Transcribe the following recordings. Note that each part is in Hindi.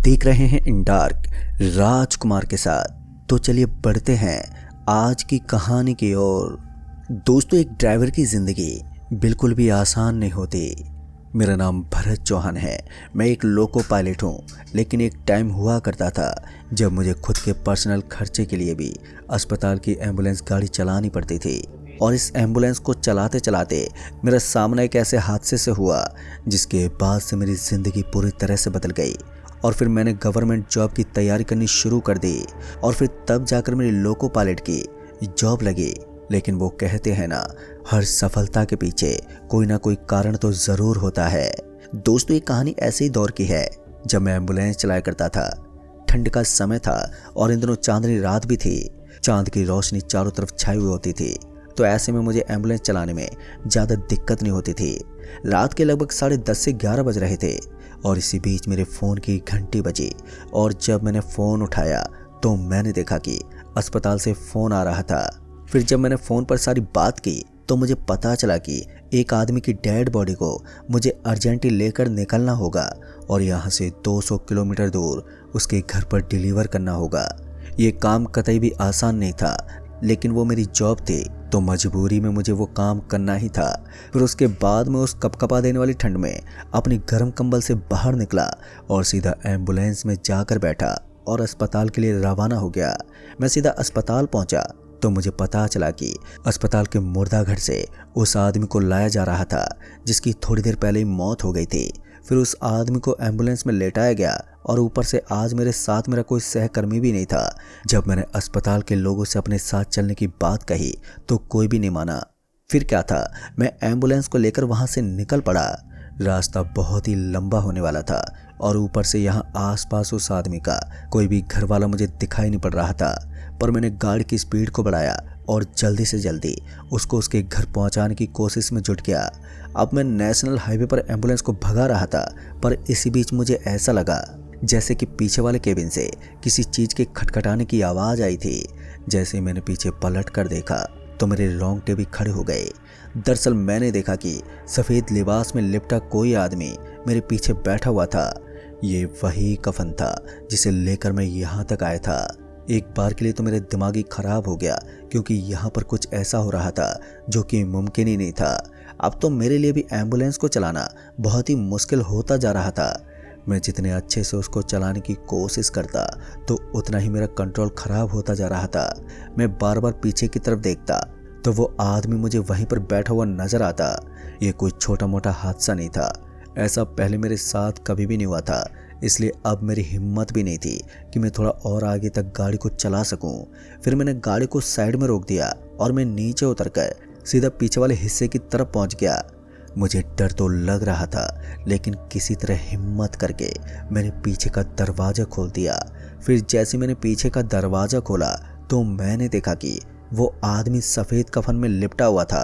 देख रहे हैं इन डार्क राजकुमार के साथ। तो चलिए बढ़ते हैं आज की कहानी की ओर। दोस्तों, एक ड्राइवर की जिंदगी बिल्कुल भी आसान नहीं होती। मेरा नाम भरत चौहान है। मैं एक लोको पायलट हूँ, लेकिन एक टाइम हुआ करता था जब मुझे खुद के पर्सनल खर्चे के लिए भी अस्पताल की एम्बुलेंस गाड़ी चलानी पड़ती थी। और इस एम्बुलेंस को चलाते चलाते मेरा सामना एक ऐसे हादसे से हुआ जिसके बाद से मेरी ज़िंदगी पूरी तरह से बदल गई। और फिर मैंने गवर्नमेंट जॉब की तैयारी करनी शुरू कर दी और फिर तब जाकर मेरी लोको पायलट की जॉब लगी। लेकिन वो कहते हैं ना, हर सफलता के पीछे कोई ना कोई कारण तो ज़रूर होता है। दोस्तों, ये कहानी ऐसे ही दौर की है जब मैं एम्बुलेंस चलाया करता था। ठंड का समय था और इन दिनों चांदनी रात भी थी। चांद की रोशनी चारों तरफ छाई हुई होती थी, तो ऐसे में मुझे एम्बुलेंस चलाने में ज़्यादा दिक्कत नहीं होती थी। रात के लगभग 10:30 से 11 बज रहे थे और इसी बीच मेरे फ़ोन की घंटी बजी। और जब मैंने फ़ोन उठाया तो मैंने देखा कि अस्पताल से फ़ोन आ रहा था। फिर जब मैंने फ़ोन पर सारी बात की तो मुझे पता चला कि एक आदमी की डेड बॉडी को मुझे अर्जेंटली लेकर निकलना होगा और यहाँ से 200 किलोमीटर दूर उसके घर पर डिलीवर करना होगा। ये काम कतई भी आसान नहीं था, लेकिन वो मेरी जॉब थी तो मजबूरी में मुझे वो काम करना ही था। फिर उसके बाद मैं उस कपकपा देने वाली ठंड में अपनी गर्म कंबल से बाहर निकला और सीधा एम्बुलेंस में जाकर बैठा और अस्पताल के लिए रवाना हो गया। मैं सीधा अस्पताल पहुंचा तो मुझे पता चला कि अस्पताल के मुर्दा घर से उस आदमी को लाया जा रहा था जिसकी थोड़ी देर पहले ही मौत हो गई थी। फिर उस आदमी को एम्बुलेंस में लेटाया गया और ऊपर से आज मेरे साथ मेरा कोई सहकर्मी भी नहीं था। जब मैंने अस्पताल के लोगों से अपने साथ चलने की बात कही तो कोई भी नहीं माना। फिर क्या था, मैं एम्बुलेंस को लेकर वहां से निकल पड़ा। रास्ता बहुत ही लंबा होने वाला था और ऊपर से यहाँ आसपास उस आदमी का कोई भी घर वाला मुझे दिखाई नहीं पड़ रहा था। पर मैंने गाड़ी की स्पीड को बढ़ाया और जल्दी से जल्दी उसको उसके घर पहुंचाने की कोशिश में जुट गया। अब मैं नेशनल हाईवे पर एम्बुलेंस को भगा रहा था, पर इसी बीच मुझे ऐसा लगा जैसे कि पीछे वाले केबिन से किसी चीज़ के खटखटाने की आवाज़ आई थी। जैसे मैंने पीछे पलट कर देखा तो मेरे रोंगटे भी खड़े हो गए। दरअसल मैंने देखा कि सफ़ेद लिबास में लिपटा कोई आदमी मेरे पीछे बैठा हुआ था। ये वही कफन था जिसे लेकर मैं यहाँ तक आया था। एक बार के लिए तो मेरे दिमागी खराब हो गया, क्योंकि यहाँ पर कुछ ऐसा हो रहा था जो कि मुमकिन ही नहीं था। अब तो मेरे लिए भी एम्बुलेंस को चलाना बहुत ही मुश्किल होता जा रहा था। मैं जितने अच्छे से उसको चलाने की कोशिश करता तो उतना ही मेरा कंट्रोल खराब होता जा रहा था। मैं बार बार पीछे की तरफ देखता तो वो आदमी मुझे वहीं पर बैठा हुआ नजर आता। ये कोई छोटा मोटा हादसा नहीं था, ऐसा पहले मेरे साथ कभी भी नहीं हुआ था। इसलिए अब मेरी हिम्मत भी नहीं थी कि मैं थोड़ा और आगे तक गाड़ी को चला सकूं। फिर मैंने गाड़ी को साइड में रोक दिया और मैं नीचे उतरकर सीधा पीछे वाले हिस्से की तरफ पहुंच गया। मुझे डर तो लग रहा था, लेकिन किसी तरह हिम्मत करके मैंने पीछे का दरवाज़ा खोल दिया। फिर जैसे मैंने पीछे का दरवाज़ा खोला तो मैंने देखा कि वो आदमी सफ़ेद कफन में लिपटा हुआ था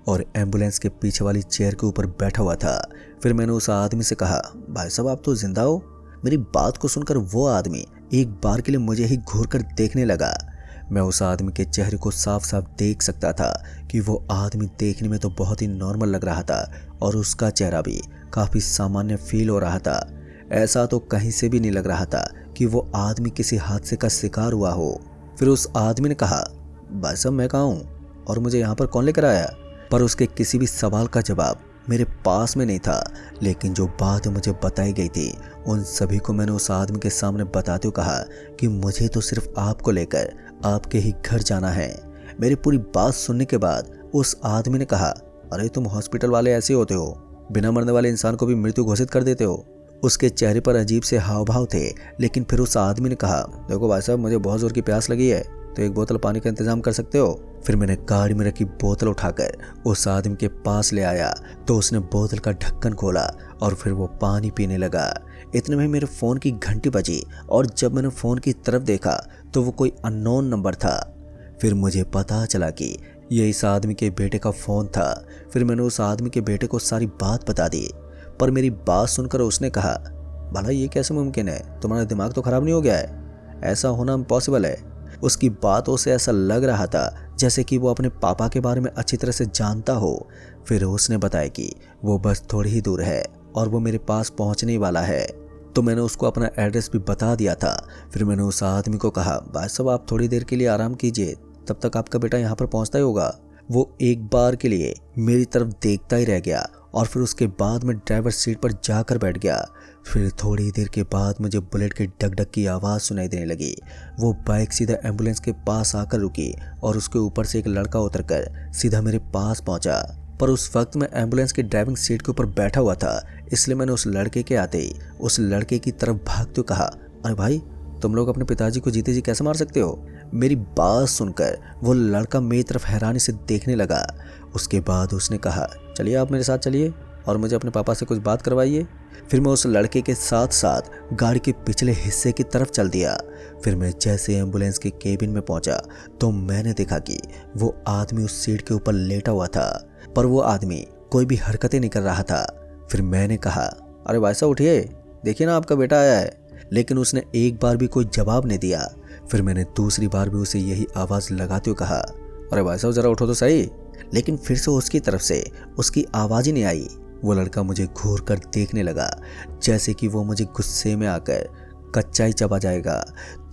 और एम्बुलेंस के पीछे वाली चेयर के ऊपर बैठा हुआ था। फिर मैंने उस आदमी से कहा, भाई साहब आप तो जिंदा हो? मेरी बात को सुनकर वो आदमी एक बार के लिए मुझे ही घूर कर देखने लगा। मैं उस आदमी के चेहरे को साफ साफ देख सकता था कि वो आदमी देखने में तो बहुत ही नॉर्मल लग रहा था और उसका चेहरा भी काफ़ी सामान्य फील हो रहा था। ऐसा तो कहीं से भी नहीं लग रहा था कि वो आदमी किसी हादसे का शिकार हुआ हो। फिर उस आदमी ने कहा, भाई साहब मैं कहाँ हूँ और मुझे यहाँ पर कौन लेकर आया? पर उसके किसी भी सवाल का जवाब मेरे पास में नहीं था। लेकिन जो बात मुझे बताई गई थी उन सभी को मैंने उस आदमी के सामने बताते हुए कहा कि मुझे तो सिर्फ आपको लेकर आपके ही घर जाना है। मेरी पूरी बात सुनने के बाद उस आदमी ने कहा, अरे तुम हॉस्पिटल वाले ऐसे होते हो, बिना मरने वाले इंसान को भी मृत्यु घोषित कर देते हो। उसके चेहरे पर अजीब से हाव भाव थे। लेकिन फिर उस आदमी ने कहा, देखो भाई साहब मुझे बहुत जोर की प्यास लगी है, तो एक बोतल पानी का इंतजाम कर सकते हो? फिर मैंने गाड़ी में रखी बोतल उठाकर उस आदमी के पास ले आया तो उसने बोतल का ढक्कन खोला और फिर वो पानी पीने लगा। इतने में मेरे फ़ोन की घंटी बजी और जब मैंने फ़ोन की तरफ देखा तो वो कोई अननोन नंबर था। फिर मुझे पता चला कि ये इस आदमी के बेटे का फ़ोन था। फिर मैंने उस आदमी के बेटे को सारी बात बता दी, पर मेरी बात सुनकर उसने कहा, भला ये कैसे मुमकिन है? तुम्हारा दिमाग तो ख़राब नहीं हो गया है? ऐसा होना इम्पॉसिबल है। उसकी बातों से ऐसा लग रहा था जैसे कि वो अपने पापा के बारे में अच्छी तरह से जानता हो। फिर उसने बताया कि वो बस थोड़ी ही दूर है और वो मेरे पास पहुंचने वाला है। तो मैंने उसको अपना एड्रेस भी बता दिया था। फिर मैंने उस आदमी को कहा, भाई साहब आप थोड़ी देर के लिए आराम कीजिए, तब तक आपका बेटा यहाँ पर पहुँचता ही होगा। वो एक बार के लिए मेरी तरफ देखता ही रह गया और फिर उसके बाद मैं ड्राइवर सीट पर जाकर बैठ गया। फिर थोड़ी देर के बाद मुझे बुलेट की डग डग की आवाज़ सुनाई देने लगी। वो बाइक सीधा एम्बुलेंस के पास आकर रुकी और उसके ऊपर से एक लड़का उतरकर सीधा मेरे पास पहुंचा। पर उस वक्त मैं एम्बुलेंस की ड्राइविंग सीट के ऊपर बैठा हुआ था, इसलिए मैंने उस लड़के के आते ही उस लड़के की तरफ भागते हुए कहा, अरे भाई तुम लोग अपने पिताजी को जीते जी कैसे मार सकते हो? मेरी बात सुनकर वो लड़का मेरी तरफ हैरानी से देखने लगा। उसके बाद उसने कहा, चलिए आप मेरे साथ चलिए और मुझे अपने पापा से कुछ बात करवाइए। फिर मैं उस लड़के के साथ साथ गाड़ी के पिछले हिस्से की तरफ चल दिया। फिर मैं जैसे एम्बुलेंस के केबिन में पहुंचा तो मैंने देखा कि वो आदमी उस सीट के ऊपर लेटा हुआ था, पर वो आदमी कोई भी हरकतें नहीं कर रहा था। फिर मैंने कहा, अरे भाई साहब उठिए, देखिए ना आपका बेटा आया है। लेकिन उसने एक बार भी कोई जवाब नहीं दिया। फिर मैंने दूसरी बार भी उसे यही आवाज़ लगाते हुए कहा, अरे भाई साहब ज़रा उठो तो सही। लेकिन फिर से उसकी तरफ से उसकी आवाज़ ही नहीं आई। वो लड़का मुझे घूर कर देखने लगा जैसे कि वो मुझे गुस्से में आकर कच्चा ही चबा जाएगा।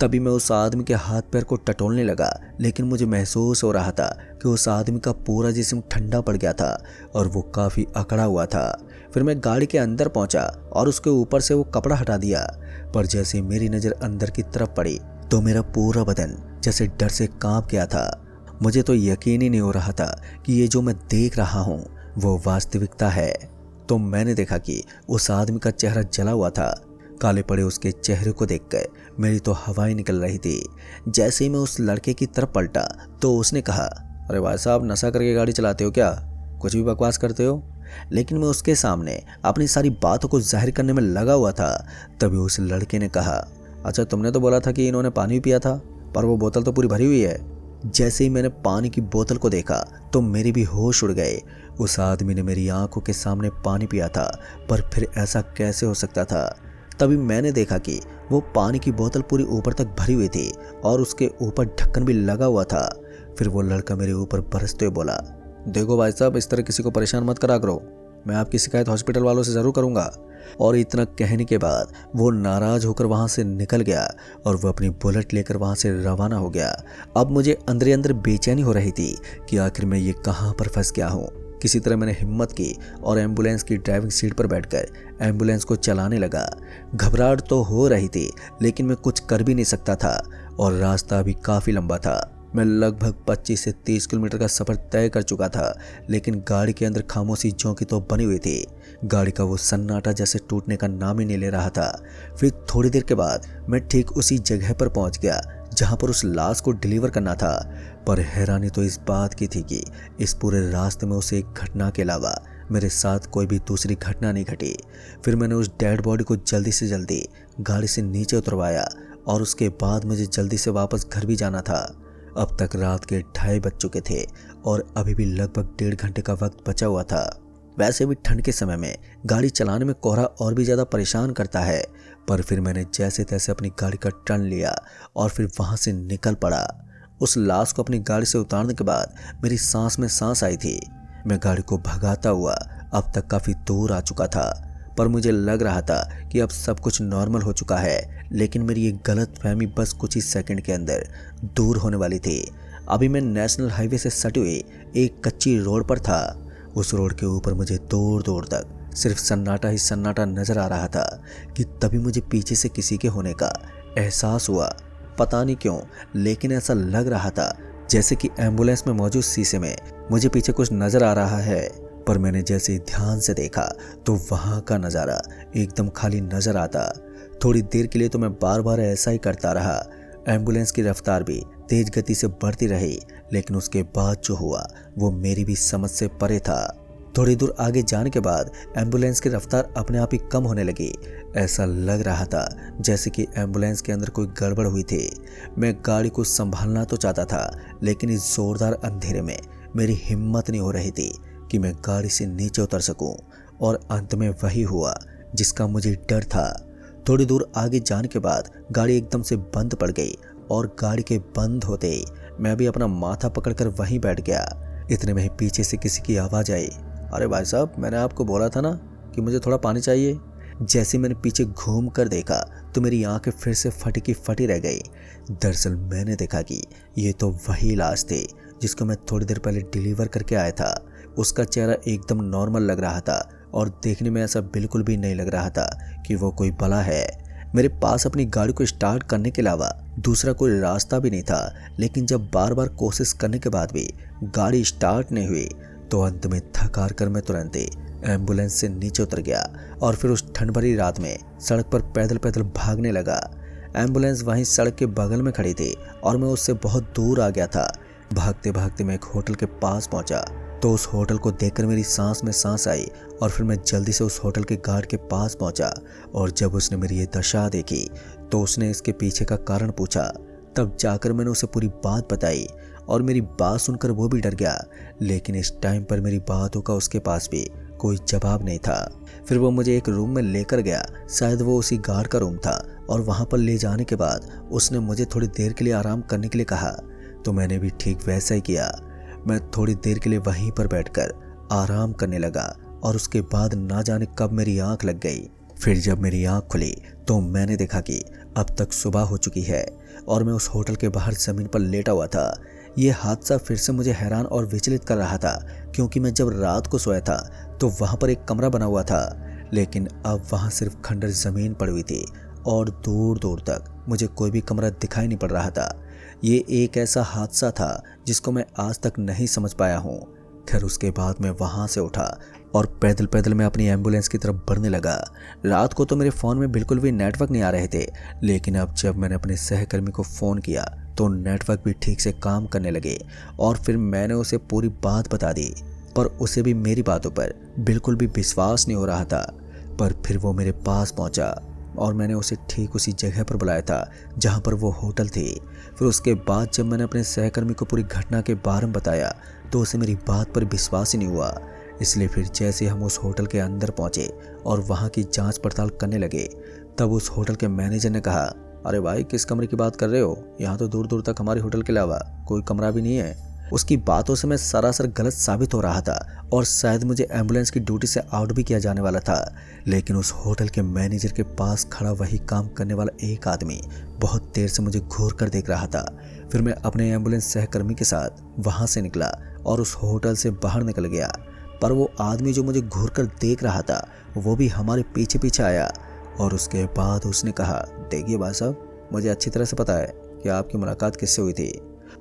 तभी मैं उस आदमी के हाथ पैर को टटोलने लगा, लेकिन मुझे महसूस हो रहा था कि उस आदमी का पूरा जिस्म ठंडा पड़ गया था और वो काफ़ी अकड़ा हुआ था। फिर मैं गाड़ी के अंदर पहुंचा और उसके ऊपर से वो कपड़ा हटा दिया, पर जैसे मेरी नज़र अंदर की तरफ पड़ी तो मेरा पूरा बदन जैसे डर से कांप गया था। मुझे तो यकीन ही नहीं हो रहा था कि ये जो मैं देख रहा हूँ वो वास्तविकता है। तो मैंने देखा कि उस आदमी का चेहरा जला हुआ था। काले पड़े उसके चेहरे को देखकर मेरी तो हवाएं निकल रही थी। जैसे ही मैं उस लड़के की तरफ पलटा तो उसने कहा, अरे भाई साहब नशा करके गाड़ी चलाते हो क्या? कुछ भी बकवास करते हो? लेकिन मैं उसके सामने अपनी सारी बातों को जाहिर करने में लगा हुआ था। तभी उस लड़के ने कहा, अच्छा तुमने तो बोला था कि इन्होंने पानी पिया था, पर वो बोतल तो पूरी भरी हुई है। जैसे ही मैंने पानी की बोतल को देखा तो मेरे भी होश उड़ गए। उस आदमी ने मेरी आंखों के सामने पानी पिया था, पर फिर ऐसा कैसे हो सकता था? तभी मैंने देखा कि वो पानी की बोतल पूरी ऊपर तक भरी हुई थी और उसके ऊपर ढक्कन भी लगा हुआ था। फिर वो लड़का मेरे ऊपर बरसते हुए बोला, देखो भाई साहब इस तरह किसी को परेशान मत करा करो, मैं आपकी शिकायत हॉस्पिटल वालों से ज़रूर करूँगा। और इतना कहने के बाद वो नाराज़ होकर वहाँ से निकल गया और वो अपनी बुलेट लेकर वहाँ से रवाना हो गया। अब मुझे अंदर अंदर बेचैनी हो रही थी कि आखिर मैं ये कहाँ पर फंस गया हूँ। किसी तरह मैंने हिम्मत की और एम्बुलेंस की ड्राइविंग सीट पर बैठकर एम्बुलेंस को चलाने लगा। घबराहट तो हो रही थी, लेकिन मैं कुछ कर भी नहीं सकता था और रास्ता भी काफ़ी लंबा था। मैं लगभग 25 से 30 किलोमीटर का सफ़र तय कर चुका था, लेकिन गाड़ी के अंदर खामोशी ज्यों की तो बनी हुई थी। गाड़ी का वो सन्नाटा जैसे टूटने का नाम ही नहीं ले रहा था। फिर थोड़ी देर के बाद मैं ठीक उसी जगह पर पहुंच गया जहां पर उस लाश को डिलीवर करना था। पर हैरानी तो इस बात की थी कि इस पूरे रास्ते में उसे एक घटना के अलावा मेरे साथ कोई भी दूसरी घटना नहीं घटी। फिर मैंने उस डेड बॉडी को जल्दी से जल्दी गाड़ी से नीचे उतरवाया और उसके बाद मुझे जल्दी से वापस घर भी जाना था। अब तक रात के 2:30 बज चुके थे और अभी भी लगभग 1.5 घंटे का वक्त बचा हुआ था। वैसे भी ठंड के समय में गाड़ी चलाने में कोहरा और भी ज़्यादा परेशान करता है। पर फिर मैंने जैसे तैसे अपनी गाड़ी का टर्न लिया और फिर वहाँ से निकल पड़ा। उस लाश को अपनी गाड़ी से उतारने के बाद मेरी सांस में सांस आई थी। मैं गाड़ी को भगाता हुआ अब तक काफ़ी दूर आ चुका था, पर मुझे लग रहा था कि अब सब कुछ नॉर्मल हो चुका है। लेकिन मेरी ये गलतफहमी बस कुछ ही सेकंड के अंदर दूर होने वाली थी। अभी मैं नेशनल हाईवे से सटी हुई एक कच्ची रोड पर था। उस रोड के ऊपर मुझे दूर दूर तक सिर्फ सन्नाटा ही सन्नाटा नजर आ रहा था कि तभी मुझे पीछे से किसी के होने का एहसास हुआ। पता नहीं क्यों, लेकिन ऐसा लग रहा था जैसे कि एम्बुलेंस में मौजूद शीशे में मुझे पीछे कुछ नजर आ रहा है। पर मैंने जैसे ही ध्यान से देखा तो वहाँ का नज़ारा एकदम खाली नजर आता। थोड़ी देर के लिए तो मैं बार बार ऐसा ही करता रहा। एम्बुलेंस की रफ्तार भी तेज गति से बढ़ती रही, लेकिन उसके बाद जो हुआ वो मेरी भी समझ से परे था। थोड़ी दूर आगे जाने के बाद एम्बुलेंस की रफ्तार अपने आप ही कम होने लगी। ऐसा लग रहा था जैसे कि एम्बुलेंस के अंदर कोई गड़बड़ हुई थी। मैं गाड़ी को संभालना तो चाहता था, लेकिन इस जोरदार अंधेरे में मेरी हिम्मत नहीं हो रही थी कि मैं गाड़ी से नीचे उतर सकूं। और अंत में वही हुआ जिसका मुझे डर था। थोड़ी दूर आगे जाने के बाद गाड़ी एकदम से बंद पड़ गई और गाड़ी के बंद होते ही मैं भी अपना माथा पकड़कर वहीं बैठ गया। इतने में ही पीछे से किसी की आवाज़ आई, अरे भाई साहब मैंने आपको बोला था ना कि मुझे थोड़ा पानी चाहिए। जैसे मैंने पीछे घूम कर देखा तो मेरी आंखें फिर से फटी की फटी रह गई। दरअसल मैंने देखा कि ये तो वही लाश थी जिसको मैं थोड़ी देर पहले डिलीवर करके आया था। उसका चेहरा एकदम नॉर्मल लग रहा था और देखने में ऐसा बिल्कुल भी नहीं लग रहा था कि वो कोई बला है। मेरे पास अपनी गाड़ी को स्टार्ट करने के अलावा दूसरा कोई रास्ता भी नहीं था, लेकिन जब बार बार कोशिश करने के बाद भी गाड़ी स्टार्ट नहीं हुई तो अंत में थक हार कर मैं तुरंत ही एम्बुलेंस से नीचे उतर गया और फिर उस ठंड भरी रात में सड़क पर पैदल पैदल भागने लगा। एम्बुलेंस वहीं सड़क के बगल में खड़ी थी और मैं उससे बहुत दूर आ गया था। भागते भागते मैं एक होटल के पास पहुंचा तो उस होटल को देखकर मेरी सांस में सांस आई और फिर मैं जल्दी से उस होटल के गार्ड के पास पहुंचा। और जब उसने मेरी ये दशा देखी तो उसने इसके पीछे का कारण पूछा। तब जाकर मैंने उसे पूरी बात बताई और मेरी बात सुनकर वो भी डर गया, लेकिन इस टाइम पर मेरी बातों का उसके पास भी कोई जवाब नहीं था। फिर वो मुझे एक रूम में लेकर गया, शायद वो उसी गार्ड का रूम था, और वहाँ पर ले जाने के बाद उसने मुझे थोड़ी देर के लिए आराम करने के लिए कहा। तो मैंने भी ठीक वैसा ही किया। मैं थोड़ी देर के लिए वहीं पर बैठकर आराम करने लगा और उसके बाद ना जाने कब मेरी आंख लग गई। फिर जब मेरी आंख खुली तो मैंने देखा कि अब तक सुबह हो चुकी है और मैं उस होटल के बाहर ज़मीन पर लेटा हुआ था। ये हादसा फिर से मुझे हैरान और विचलित कर रहा था, क्योंकि मैं जब रात को सोया था तो वहाँ पर एक कमरा बना हुआ था, लेकिन अब वहाँ सिर्फ खंडर ज़मीन पड़ी हुई थी और दूर दूर तक मुझे कोई भी कमरा दिखाई नहीं पड़ रहा था। ये एक ऐसा हादसा था जिसको मैं आज तक नहीं समझ पाया हूँ। खैर उसके बाद मैं वहाँ से उठा और पैदल पैदल मैं अपनी एम्बुलेंस की तरफ बढ़ने लगा। रात को तो मेरे फ़ोन में बिल्कुल भी नेटवर्क नहीं आ रहे थे, लेकिन अब जब मैंने अपने सहकर्मी को फ़ोन किया तो नेटवर्क भी ठीक से काम करने लगे और फिर मैंने उसे पूरी बात बता दी, पर उसे भी मेरी बातों पर बिल्कुल भी विश्वास नहीं हो रहा था। पर फिर वो मेरे पास पहुंचा और मैंने उसे ठीक उसी जगह पर बुलाया था जहां पर वो होटल थी। फिर उसके बाद जब मैंने अपने सहकर्मी को पूरी घटना के बारे में बताया तो उसे मेरी बात पर विश्वास ही नहीं हुआ। इसलिए फिर जैसे हम उस होटल के अंदर पहुंचे और वहां की जांच पड़ताल करने लगे, तब उस होटल के मैनेजर ने कहा, अरे भाई किस कमरे की बात कर रहे हो? यहाँ तो दूर दूर तक हमारे होटल के अलावा कोई कमरा भी नहीं है। उसकी बातों से मैं सरासर गलत साबित हो रहा था और शायद मुझे एम्बुलेंस की ड्यूटी से आउट भी किया जाने वाला था, लेकिन उस होटल के मैनेजर के पास खड़ा वही काम करने वाला एक आदमी बहुत देर से मुझे घूर कर देख रहा था। फिर मैं अपने एम्बुलेंस सहकर्मी के साथ वहाँ से निकला और उस होटल से बाहर निकल गया, पर वो आदमी जो मुझे घूर कर देख रहा था वो भी हमारे पीछे पीछे आया और उसके बाद उसने कहा, देखिए भाई साहब, मुझे अच्छी तरह से पता है कि आपकी मुलाकात किससे हुई थी।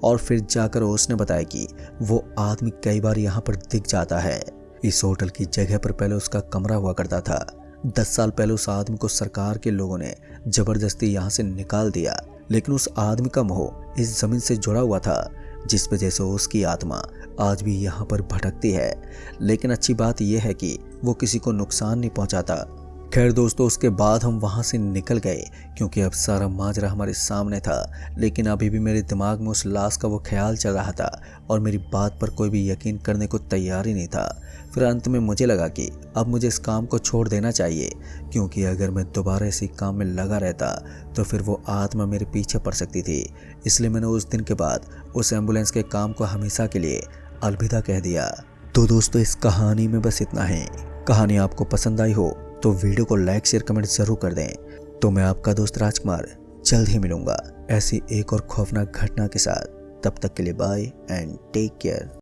और फिर जाकर उसने बताया कि वो आदमी कई बार यहाँ पर दिख जाता है। इस होटल की जगह पर पहले उसका कमरा हुआ करता था। 10 साल पहले उस आदमी को सरकार के लोगों ने जबरदस्ती यहाँ से निकाल दिया, लेकिन उस आदमी का मोह इस जमीन से जुड़ा हुआ था, जिस वजह से उसकी आत्मा आज भी यहाँ पर भटकती है। लेकिन अच्छी बात यह है कि वो किसी को नुकसान नहीं पहुँचाता। खैर दोस्तों, उसके बाद हम वहाँ से निकल गए क्योंकि अब सारा माजरा हमारे सामने था, लेकिन अभी भी मेरे दिमाग में उस लाश का वो ख्याल चल रहा था और मेरी बात पर कोई भी यकीन करने को तैयार ही नहीं था। फिर अंत में मुझे लगा कि अब मुझे इस काम को छोड़ देना चाहिए, क्योंकि अगर मैं दोबारा इसी काम में लगा रहता तो फिर वो आत्मा मेरे पीछे पड़ सकती थी। इसलिए मैंने उस दिन के बाद उस एम्बुलेंस के काम को हमेशा के लिए अलविदा कह दिया। तो दोस्तों, इस कहानी में बस इतना है। कहानी आपको पसंद आई हो तो वीडियो को लाइक शेयर कमेंट जरूर कर दें। तो मैं आपका दोस्त राजकुमार जल्द ही मिलूंगा ऐसी एक और खौफनाक घटना के साथ। तब तक के लिए बाय एंड टेक केयर।